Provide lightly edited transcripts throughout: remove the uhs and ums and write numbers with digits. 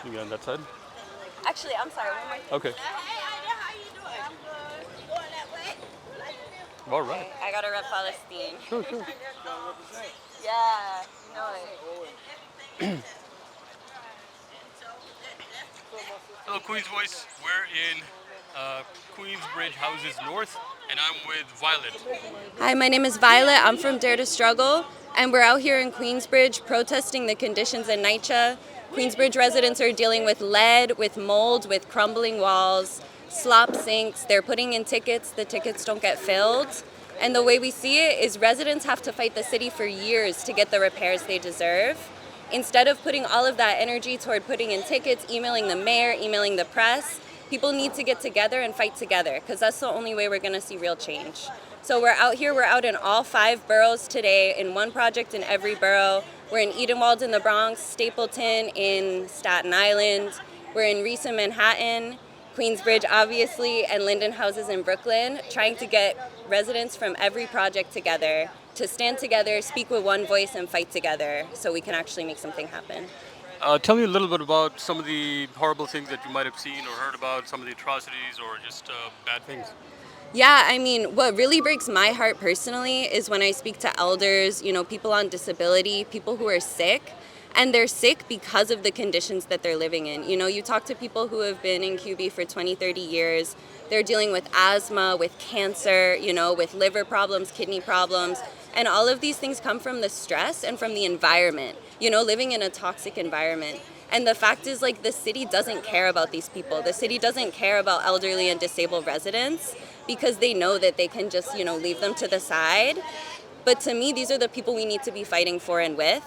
Maybe on that side. Actually, I'm sorry. One more thing. Okay. How you doing? I'm good. You going that way? All right. Okay, I gotta rep Palestine. Sure, sure. Yeah, you know it. Hello, Queen's Voice. We're in Queensbridge Houses North, and I'm with Violet. Hi, my name is Violet. I'm from Dare to Struggle, and we're out here in Queensbridge protesting the conditions in NYCHA. Queensbridge residents are dealing with lead, with mold, with crumbling walls, slop sinks. They're putting in tickets. The tickets don't get filled. And the way we see it is residents have to fight the city for years to get the repairs they deserve. Instead of putting all of that energy toward putting in tickets, emailing the mayor, emailing the press, people need to get together and fight together because that's the only way we're going to see real change. So we're out here, we're out in all 5 boroughs today, in one project in every borough. We're in Edenwald in the Bronx, Stapleton in Staten Island. We're in Reese in Manhattan, Queensbridge obviously, and Linden Houses in Brooklyn, trying to get residents from every project together to stand together, speak with one voice, and fight together so we can actually make something happen. Tell me a little bit about some of the horrible things that you might have seen or heard about, some of the atrocities or just bad things. Yeah, I mean, what really breaks my heart personally is when I speak to elders, people on disability, people who are sick, and they're sick because of the conditions that they're living in. You talk to people who have been in QB for 20, 30 years, they're dealing with asthma, with cancer, with liver problems, kidney problems, and all of these things come from the stress and from the environment, living in a toxic environment. And the fact is, the city doesn't care about these people. The city doesn't care about elderly and disabled residents because they know that they can just, leave them to the side. But to me, these are the people we need to be fighting for and with.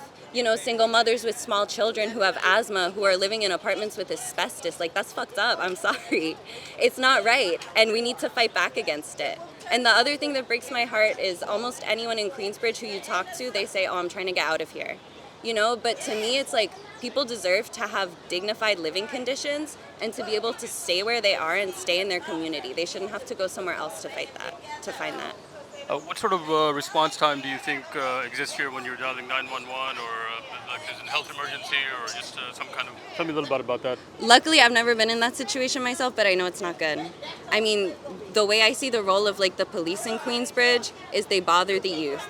Single mothers with small children who have asthma, who are living in apartments with asbestos. That's fucked up. I'm sorry. It's not right. And we need to fight back against it. And the other thing that breaks my heart is almost anyone in Queensbridge who you talk to, they say, oh, I'm trying to get out of here. But to me, it's people deserve to have dignified living conditions and to be able to stay where they are and stay in their community. They shouldn't have to go somewhere else to fight that, to find that. What sort of response time do you think exists here when you're dialing 911 or there's a health emergency or just some kind of... Tell me a little bit about that. Luckily, I've never been in that situation myself, but I know it's not good. I mean, the way I see the role of the police in Queensbridge is they bother the youth.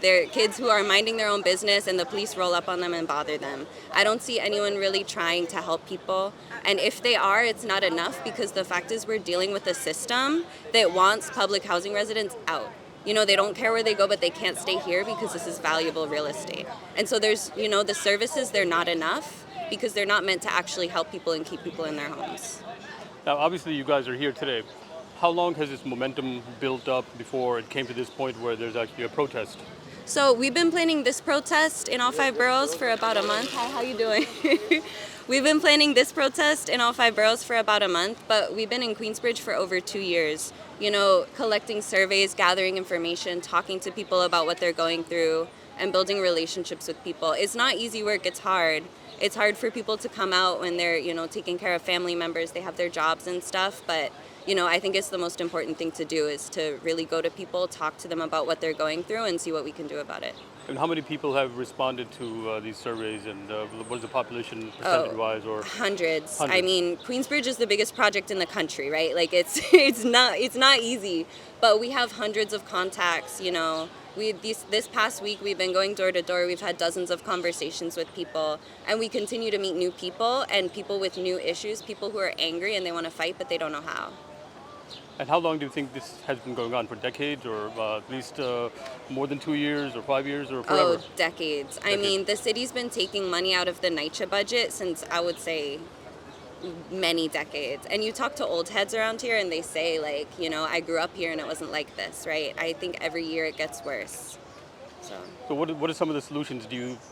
They're kids who are minding their own business and the police roll up on them and bother them. I don't see anyone really trying to help people. And if they are, it's not enough because the fact is we're dealing with a system that wants public housing residents out. They don't care where they go, but they can't stay here because this is valuable real estate. And so there's, the services, they're not enough because they're not meant to actually help people and keep people in their homes. Now, obviously, you guys are here today. How long has this momentum built up before it came to this point where there's actually a protest? So we've been planning this protest in all 5 boroughs for about a month. Hi, how you doing? We've been planning this protest in all 5 boroughs for about a month, but we've been in Queensbridge for over 2 years, collecting surveys, gathering information, talking to people about what they're going through, and building relationships with people. It's not easy work, it's hard. It's hard for people to come out when they're, taking care of family members, they have their jobs and stuff, but I think it's the most important thing to do is to really go to people, talk to them about what they're going through, and see what we can do about it. And how many people have responded to these surveys, and what is the population percentage-wise? Or hundreds. I mean, Queensbridge is the biggest project in the country, right? It's not easy, but we have hundreds of contacts. This past week we've been going door to door. We've had dozens of conversations with people, and we continue to meet new people and people with new issues, people who are angry and they want to fight but they don't know how. And how long do you think this has been going on? For decades, or at least more than 2 years, or 5 years, or forever? Oh, decades. I mean, the city's been taking money out of the NYCHA budget since, I would say, many decades. And you talk to old heads around here and they say, I grew up here and it wasn't like this, right? I think every year it gets worse. So what are some of the solutions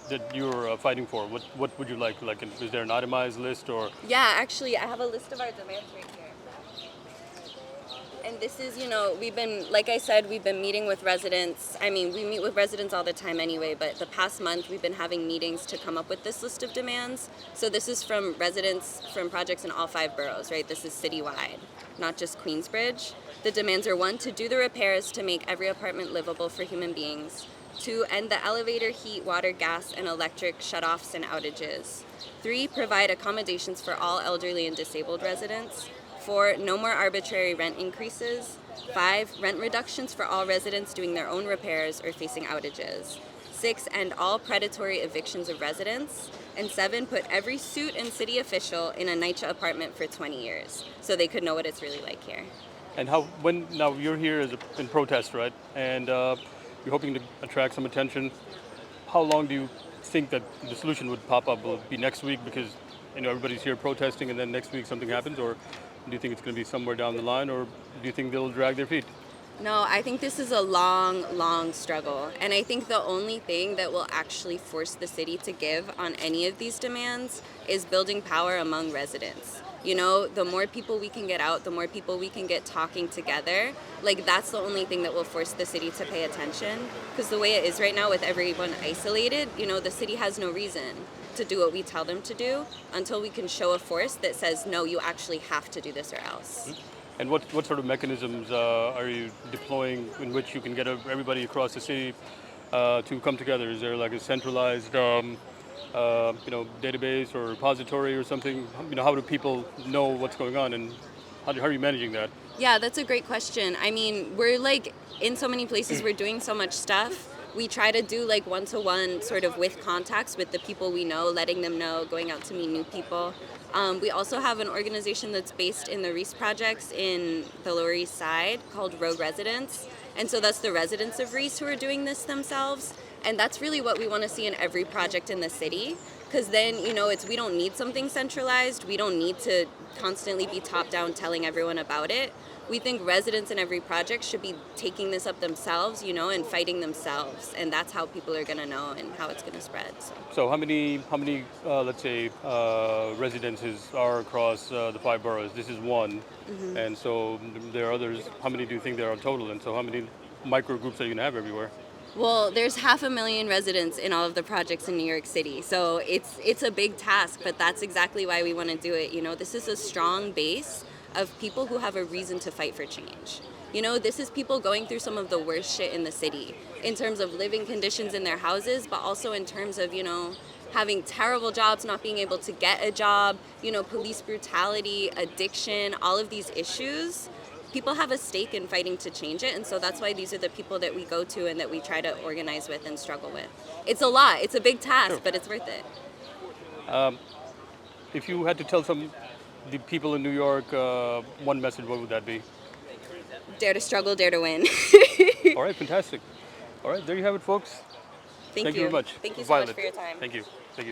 that you're fighting for? What would you like? Is there an itemized list, or? Yeah, actually, I have a list of our demands right here. And this is, like I said, we've been meeting with residents. I mean, we meet with residents all the time anyway, but the past month we've been having meetings to come up with this list of demands. So this is from residents from projects in all 5 boroughs, right? This is citywide, not just Queensbridge. The demands are 1, to do the repairs to make every apartment livable for human beings. 2, end the elevator, heat, water, gas, and electric shutoffs and outages. 3, provide accommodations for all elderly and disabled residents. 4, no more arbitrary rent increases. 5, rent reductions for all residents doing their own repairs or facing outages. 6, end all predatory evictions of residents. And 7, put every suit and city official in a NYCHA apartment for 20 years so they could know what it's really like here. And now you're here in protest, right? And you're hoping to attract some attention. How long do you think that the solution would pop up? Will it be next week because everybody's here protesting, and then next week something happens, or do you think it's going to be somewhere down the line, or do you think they'll drag their feet? No, I think this is a long, long struggle. And I think the only thing that will actually force the city to give on any of these demands is building power among residents. The more people we can get out, the more people we can get talking together. Like, that's the only thing that will force the city to pay attention. Because the way it is right now with everyone isolated, the city has no reason to do what we tell them to do until we can show a force that says, no, you actually have to do this or else. And what sort of mechanisms are you deploying in which you can get everybody across the city to come together? Is there like a centralized database or repository or something? How do people know what's going on, and how are you managing that? Yeah, that's a great question. I mean, we're like in so many places, we're doing so much stuff. We try to do like one-to-one sort of with contacts with the people we know, letting them know, going out to meet new people. We also have an organization that's based in the Reese projects in the Lower East Side called Rogue Residents. And so that's the residents of Reese who are doing this themselves. And that's really what we want to see in every project in the city. Because then, we don't need something centralized. We don't need to constantly be top down telling everyone about it. We think residents in every project should be taking this up themselves, and fighting themselves. And that's how people are going to know and how it's going to spread. So how many let's say, residences are across the 5 boroughs? This is one. Mm-hmm. And so there are others. How many do you think there are in total? And so how many micro groups are you going to have everywhere? Well, there's 500,000 residents in all of the projects in New York City. So it's a big task, but that's exactly why we want to do it. This is a strong base of people who have a reason to fight for change. This is people going through some of the worst shit in the city in terms of living conditions in their houses, but also in terms of, having terrible jobs, not being able to get a job, police brutality, addiction, all of these issues. People have a stake in fighting to change it, and so that's why these are the people that we go to and that we try to organize with and struggle with. It's a lot. It's a big task, Sure. but it's worth it. If you had to tell the people in New York one message, what would that be? Dare to struggle, dare to win. All right, fantastic. All right, there you have it, folks. Thank you very much. Thank you so Violet. much for your time. Thank you. Thank you.